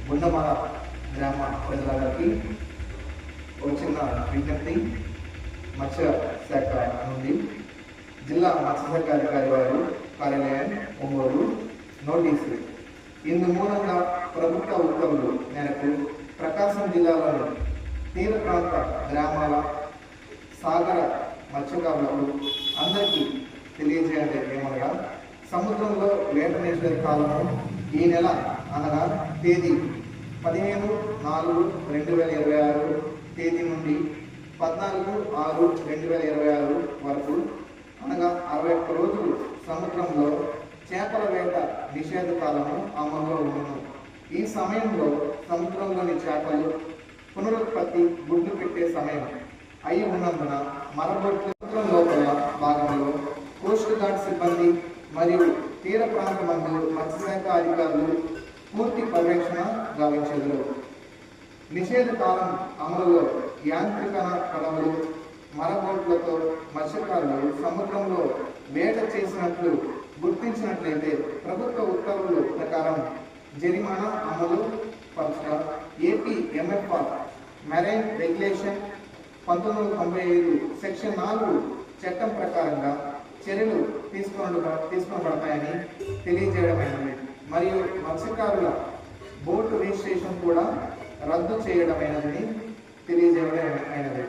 గుండమాల గ్రామ ప్రజలందరికీ ఒక చిన్న విజ్ఞప్తి. మత్స్య శాఖ నుండి జిల్లా మత్స్యశాఖ అధికారి వారు కార్యాలయం ఒంగోలు నోటీసు. ఇందు మూలంగా ప్రభుత్వ ఉత్తర్వులు మేరకు ప్రకాశం జిల్లాలోని తీర ప్రాంత గ్రామాల సాగర మత్స్యకారులకు అందరికీ తెలియజేయడం ఏమనగా, సముద్రంలో వేట నిషేధ కాలము ఈ నెల అనగా తేదీ 15/4/2026 తేదీ నుండి 14/6/2026 వరకు అనగా 61 రోజులు సముద్రంలో చేపల వేట నిషేధ కాలము అమల్లో ఉన్నది. ఈ సమయంలో సముద్రంలోని చేపలు పునరుత్పత్తి గుడ్లు పెట్టే సమయం అయి ఉన్నందున మరబొట్లు సముద్రం లోపల భాగంలో కోస్ట్ గార్డ్ సిబ్బంది మరియు తీర ప్రాంత మత్స్యశాఖ అధికారులు పూర్తి పర్యవేక్షణ గావించెదరు. నిషేధ కాలం అమలులో యాంత్రిక పడవలు మరబోట్లతో మత్స్యకారులు సముద్రంలో వేట చేసినట్లు గుర్తించినట్లయితే ప్రభుత్వ ఉత్తర్వుల ప్రకారం జరిమానా అమలు పరచ AP MFR marine regulation 1995 section 4 చట్టం ప్రకారంగా చర్యలు తీసుకోబడతాయని తెలియజేయడమైనది. మరియు మత్స్యకారుల బోటు రిజిస్ట్రేషన్ కూడా రద్దు చేయడమైనదని తెలియజేయడమైనది.